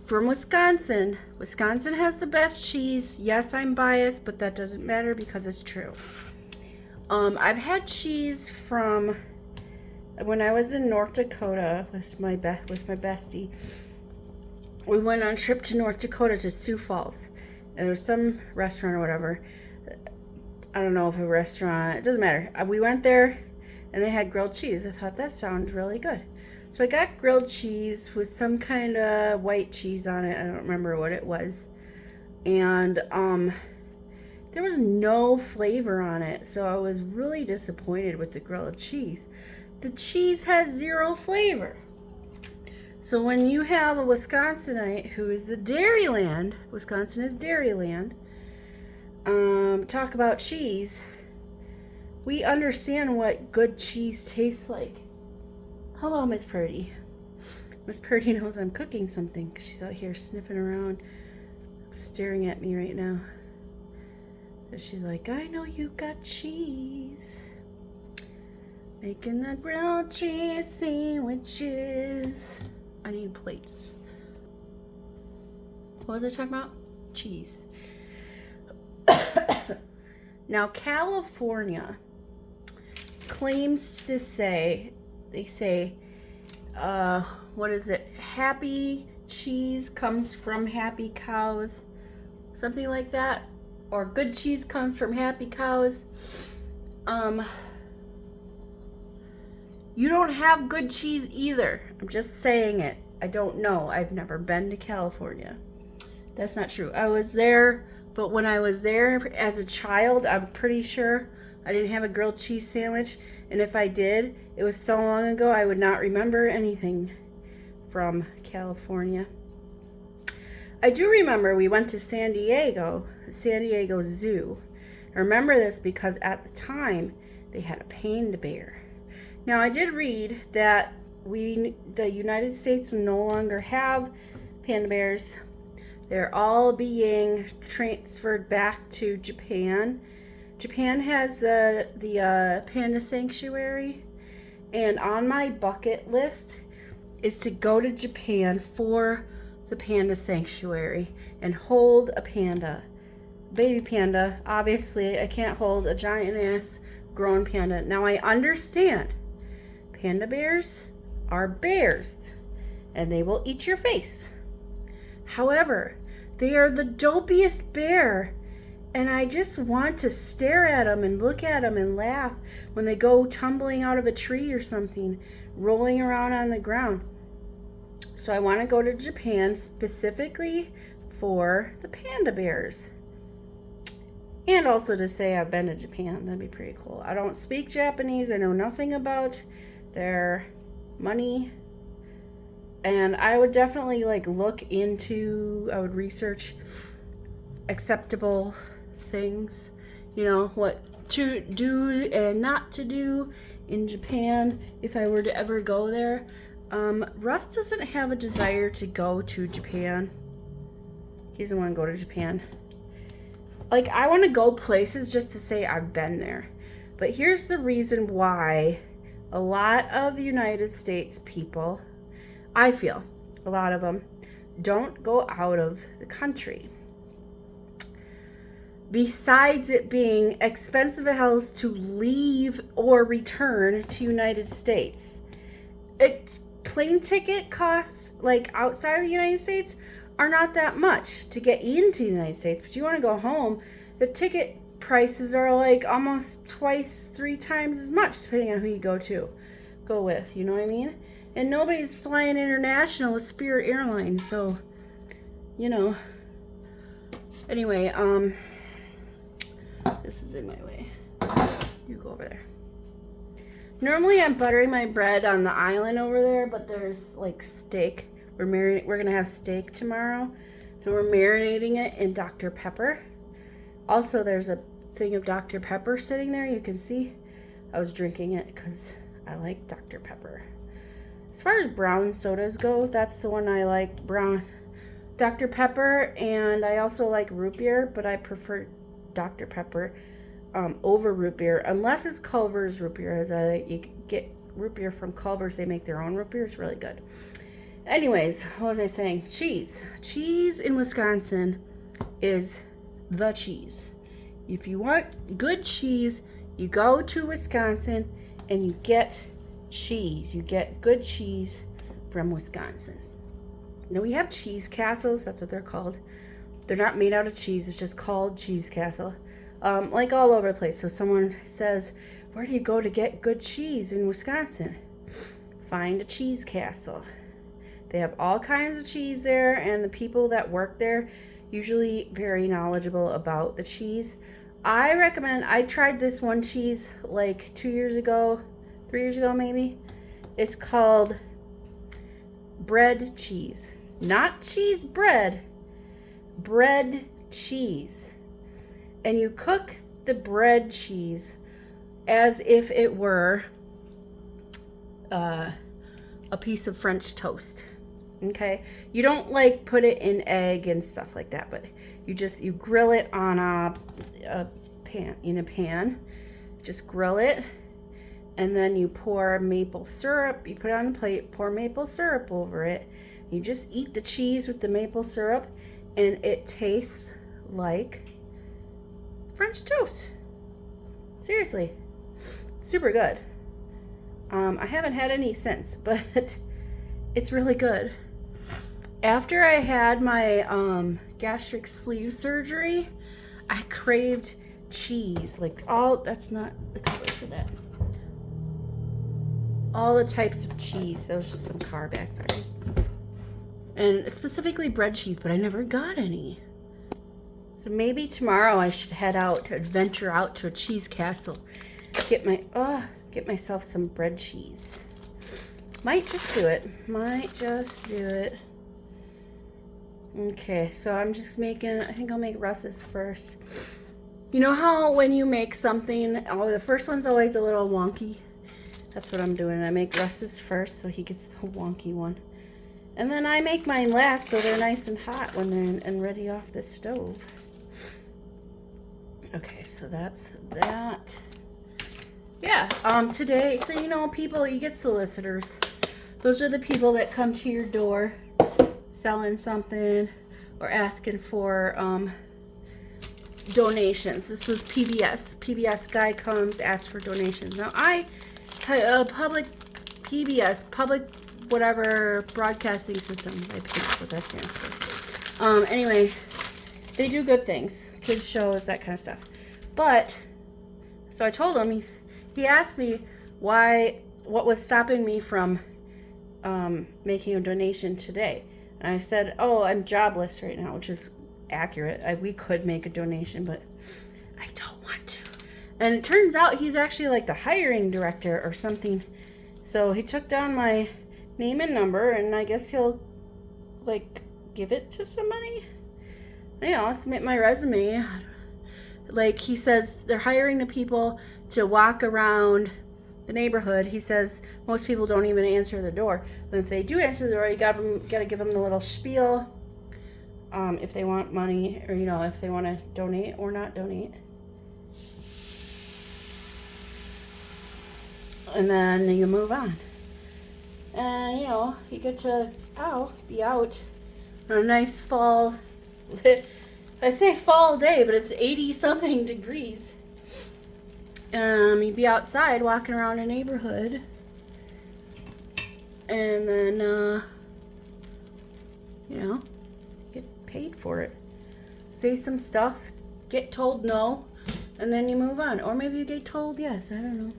[SPEAKER 2] from Wisconsin. Wisconsin has the best cheese. Yes, I'm biased, but that doesn't matter because it's true. I've had cheese from when I was in North Dakota with my bestie. We went on a trip to North Dakota to Sioux Falls. And there was some restaurant or whatever. I don't know if a restaurant, it doesn't matter. We went there and they had grilled cheese. I thought that sounded really good. So I got grilled cheese with some kind of white cheese on it. I don't remember what it was. And there was no flavor on it. So I was really disappointed with the grilled cheese. The cheese has zero flavor. So when you have a Wisconsinite who is the Dairyland, Wisconsin is Dairyland, talk about cheese, we understand what good cheese tastes like. Hello, Miss Purdy. Miss Purdy knows I'm cooking something because she's out here sniffing around, staring at me right now. So she's like, I know you got cheese. Making the grilled cheese sandwiches. I need plates. What was I talking about? Cheese. Now, California claims to say, what is it? Happy cheese comes from happy cows. Something like that. Or good cheese comes from happy cows. You don't have good cheese either. I'm just saying it. I don't know. I've never been to California. That's not true. I was there, but when I was there as a child, I'm pretty sure I didn't have a grilled cheese sandwich. And if I did, it was so long ago, I would not remember anything from California. I do remember we went to San Diego Zoo. I remember this because at the time, they had a panda bear. Now, I did read that the United States will no longer have panda bears. They're all being transferred back to Japan. Japan has the panda sanctuary, and on my bucket list is to go to Japan for the panda sanctuary and hold a panda, baby panda. Obviously, I can't hold a giant ass grown panda. Now, I understand panda bears are bears and they will eat your face. However, they are the dopiest bear, and I just want to stare at them and look at them and laugh when they go tumbling out of a tree or something, rolling around on the ground. So I want to go to Japan specifically for the panda bears. And also to say I've been to Japan. That'd be pretty cool. I don't speak Japanese. I know nothing about their money. And I would definitely I would research acceptable things. You know, what to do and not to do in Japan if I were to ever go there. Russ doesn't have a desire to go to Japan. He doesn't want to go to Japan. I want to go places just to say I've been there. But here's the reason why a lot of the United States people, I feel, a lot of them, don't go out of the country. Besides it being expensive as hell to leave or return to United States, plane ticket costs outside of the United States are not that much to get into the United States, but you want to go home, the ticket prices are almost twice, 3 times as much depending on who you go with, you know what I mean? And nobody's flying international with Spirit Airlines, so you know. Anyway, this is in my way. You go over there. Normally I'm buttering my bread on the island over there, but there's steak. We're gonna have steak tomorrow, so we're marinating it in Dr. Pepper. Also, there's a thing of Dr. Pepper sitting there. You can see I was drinking it because I like Dr. Pepper. As far as brown sodas go, that's the one I like, brown Dr. Pepper, and I also like root beer, but I prefer Dr. Pepper over root beer, unless it's Culver's root beer. You get root beer from Culver's. They make their own root beer. It's really good. Anyways, what was I saying? Cheese. Cheese in Wisconsin is the cheese. If you want good cheese, you go to Wisconsin and you get cheese. You get good cheese from Wisconsin. Now we have cheese castles. That's what they're called. They're not made out of cheese. It's just called cheese castle. All over the place. So someone says, where do you go to get good cheese in Wisconsin? Find a cheese castle. They have all kinds of cheese there, and the people that work there usually very knowledgeable about the cheese. I tried this one cheese 2 years ago, 3 years ago maybe. It's called bread cheese. Not cheese bread, bread cheese. And you cook the bread cheese as if it were a piece of French toast. Okay, you don't put it in egg and stuff like that, but you grill it on a pan, just grill it, and then you pour maple syrup. You put it on the plate, pour maple syrup over it. You just eat the cheese with the maple syrup, and it tastes like French toast. Seriously, super good. I haven't had any since, but it's really good. After I had my gastric sleeve surgery, I craved cheese. Like that's not the color for that. All the types of cheese. That was just some car backfiring. And specifically bread cheese, but I never got any. So maybe tomorrow I should venture out to a cheese castle. Get myself some bread cheese. Might just do it. Okay, so I'm just I think I'll make Russ's first. You know how when you make something, the first one's always a little wonky? That's what I'm doing. I make Russ's first so he gets the wonky one. And then I make mine last so they're nice and hot when they're and ready off the stove. Okay, so that's that. Yeah, today, so you know, people, you get solicitors. Those are the people that come to your door selling something or asking for donations. This was PBS. PBS guy comes, asks for donations. Now public whatever broadcasting system, I think that's what that stands for. Anyway, they do good things, kids shows, that kind of stuff. But so I told him, he asked me what was stopping me from making a donation today. And I said, oh, I'm jobless right now, which is accurate. We could make a donation, but I don't want to. And it turns out he's actually like the hiring director or something. So he took down my name and number, and I guess he'll like give it to somebody. Yeah, I'll submit my resume. Like, he says they're hiring the people to walk around the neighborhood. He says most people don't even answer the door, but if they do answer the door, you gotta give them the little spiel, if they want money, or if they want to donate or not donate. And then you move on, and you get to be out on a nice fall. I say fall day, but it's 80 something degrees. You'd be outside walking around a neighborhood, and then get paid for it. Say some stuff, get told no, and then you move on. Or maybe you get told yes, I don't know.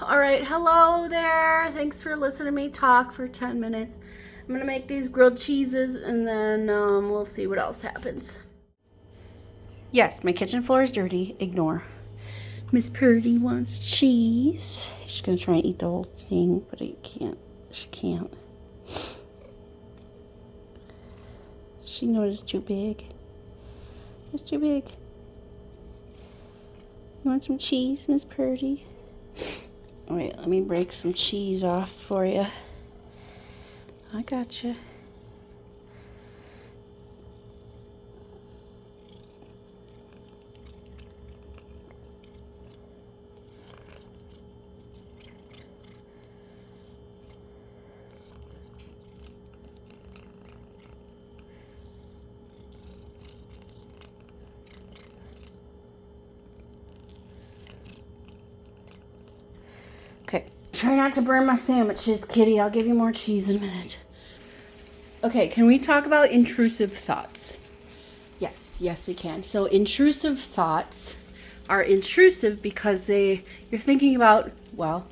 [SPEAKER 2] All right, hello there. Thanks for listening to me talk for 10 minutes. I'm gonna make these grilled cheeses, and then we'll see what else happens. Yes, my kitchen floor is dirty. Ignore. Miss Purdy wants cheese. She's gonna try and eat the whole thing, but she can't. She knows it's too big. It's too big. You want some cheese, Miss Purdy? All right, let me break some cheese off for you. I gotcha. Okay, try not to burn my sandwiches, kitty. I'll give you more cheese in a minute. Okay, can we talk about intrusive thoughts? Yes, we can. So intrusive thoughts are intrusive because you're thinking about,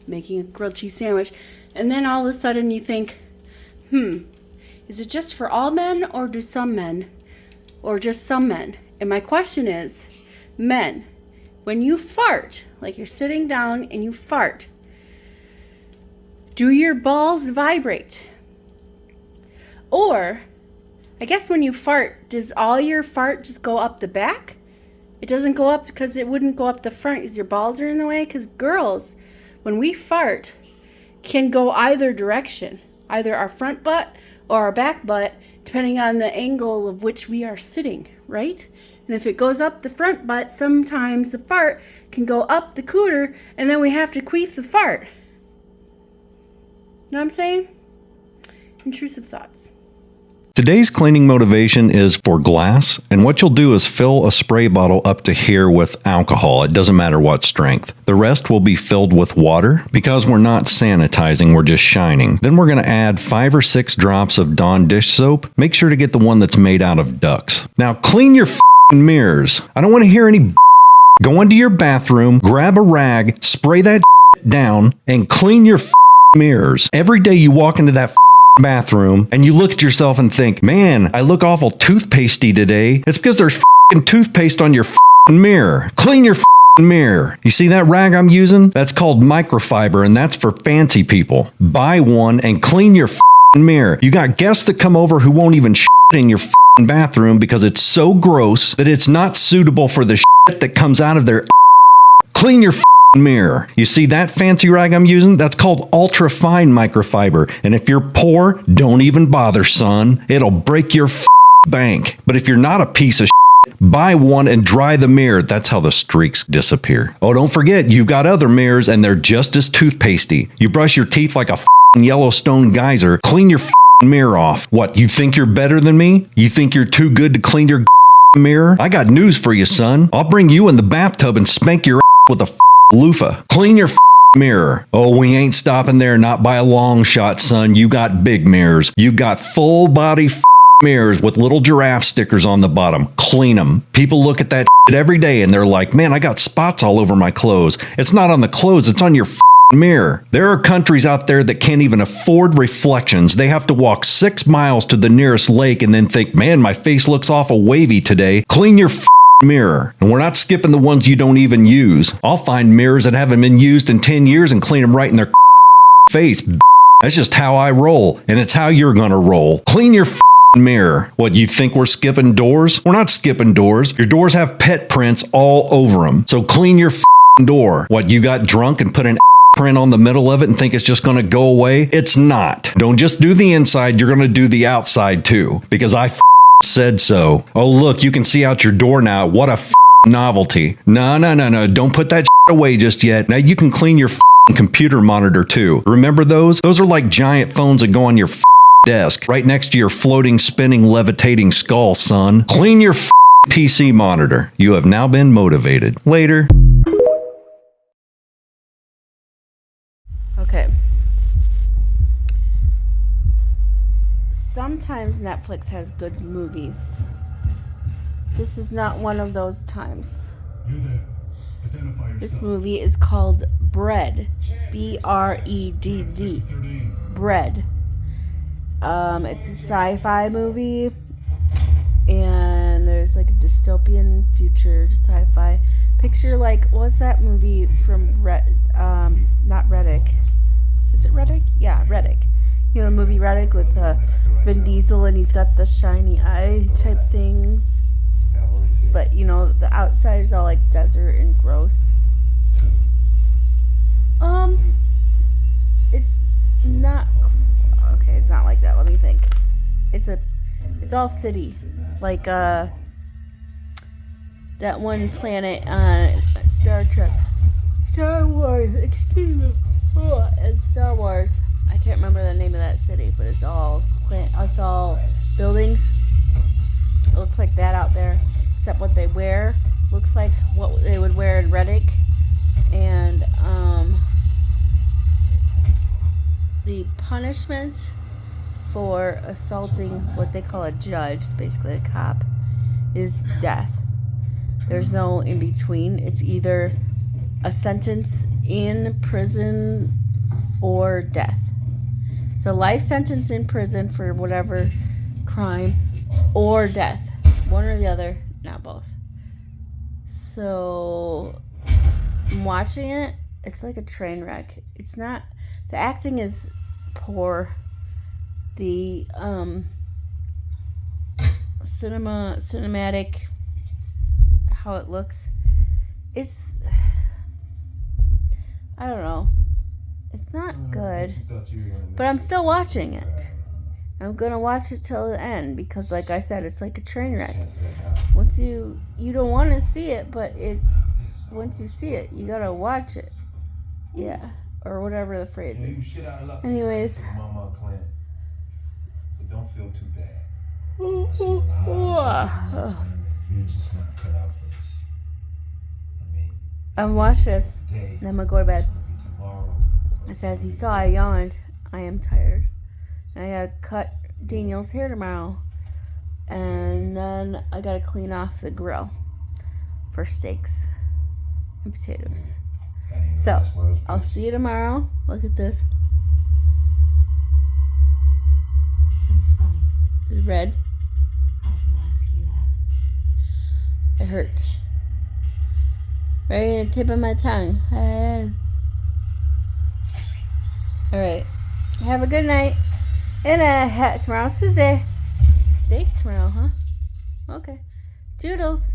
[SPEAKER 2] making a grilled cheese sandwich, and then all of a sudden you think, is it just for all men, or do some men, or just some men? And my question is, men, when you fart, like you're sitting down and you fart, do your balls vibrate? Or, I guess when you fart, does all your fart just go up the back? It doesn't go up because it wouldn't go up the front because your balls are in the way? Because girls, when we fart, can go either direction. Either our front butt or our back butt depending on the angle of which we are sitting, right? And if it goes up the front butt, sometimes the fart can go up the cooter, and then we have to queef the fart. You know what I'm saying? Intrusive thoughts.
[SPEAKER 7] Today's cleaning motivation is for glass, and what you'll do is fill a spray bottle up to here with alcohol. It doesn't matter what strength. The rest will be filled with water. Because we're not sanitizing, we're just shining. Then we're going to add 5 or 6 drops of Dawn dish soap. Make sure to get the one that's made out of ducks. Now clean your mirrors. I don't want to hear any Go into your bathroom, grab a rag, spray that down, and clean your mirrors. Every day you walk into that bathroom and you look at yourself and think, man, I look awful toothpastey today. It's because there's toothpaste on your mirror. Clean your mirror. You see that rag I'm using? That's called microfiber, and that's for fancy people. Buy one and clean your mirror. You got guests that come over who won't even in your bathroom because it's so gross that it's not suitable for the that comes out of their Clean your mirror. You see that fancy rag I'm using? That's called ultra fine microfiber. And if you're poor, don't even bother, son. It'll break your bank. But if you're not a piece of buy one and dry the mirror. That's how the streaks disappear. Oh, don't forget, you've got other mirrors and they're just as toothpastey. You brush your teeth like a Yellowstone geyser. Clean your mirror off. What, you think you're better than me? You think you're too good to clean your mirror? I got news for you, son. I'll bring you in the bathtub and spank your with a loofah. Clean your mirror. Oh, we ain't stopping there, not by a long shot, son. You got big mirrors. You got full body mirrors with little giraffe stickers on the bottom. Clean them. People look at that every day and they're like, man, I got spots all over my clothes. It's not on the clothes, it's on your mirror. There are countries out there that can't even afford reflections. They have to walk 6 miles to the nearest lake and then think, man, my face looks awful wavy today. Clean your mirror. And we're not skipping the ones you don't even use. I'll find mirrors that haven't been used in 10 years and clean them right in their face. That's just how I roll, and it's how you're gonna roll. Clean your mirror. What, you think we're skipping doors? We're not skipping doors. Your doors have pet prints all over them. So clean your door. What, you got drunk and put an print on the middle of it and think it's just going to go away? It's not. Don't just do the inside, you're going to do the outside too, because I said so. Oh, look, you can see out your door now. What a novelty. No. Don't put that away just yet. Now you can clean your computer monitor too. Remember those? Those are like giant phones that go on your desk right next to your floating, spinning, levitating skull, son. Clean your PC monitor. You have now been motivated. Later.
[SPEAKER 2] Okay. Sometimes Netflix has good movies. This is not one of those times. This movie is called Bread. B-R-E-D-D. Bread. It's a sci-fi movie, and there's like a dystopian future sci-fi. Picture like, what's that movie from not Reddick? Is it Reddick? Yeah, Reddick. You know the movie Reddick with Vin Diesel, and he's got the shiny eye type things. But you know, the outside is all like desert and gross. It's not okay, it's not like that. Let me think. It's all city. Like that one planet on Star Trek. Star Wars, excuse me. Oh, it's Star Wars. I can't remember the name of that city, but it's all buildings. It looks like that out there, except what they wear looks like what they would wear in Reddick. And the punishment for assaulting what they call a judge, basically a cop, is death. There's no in between. It's either a sentence in prison or death. So life sentence in prison for whatever crime, or death. One or the other, not both. So I'm watching it. It's like a train wreck. It's not. The acting is poor. The cinematic, how it looks, it's, I don't know. It's not good, but I'm still watching it I'm gonna watch it till the end because, like I said, it's like a train wreck. Once you don't want to see it, but it's once you see it, you gotta watch it. Yeah, or whatever the phrase is. Anyways.
[SPEAKER 8] Don't feel too bad.
[SPEAKER 2] You're
[SPEAKER 8] just not cut out for this.
[SPEAKER 2] I'm gonna watch this, and then I'm gonna go to bed. So as you saw, I yawned. I am tired. And I gotta cut Daniel's hair tomorrow. And then I gotta clean off the grill for steaks and potatoes. So, I'll see you tomorrow. Look at this.
[SPEAKER 9] That's funny.
[SPEAKER 2] It's red.
[SPEAKER 9] I was gonna ask you that.
[SPEAKER 2] It hurts. Right in the tip of my tongue. Alright. Have a good night. And tomorrow's Tuesday. Steak tomorrow, huh? Okay. Toodles.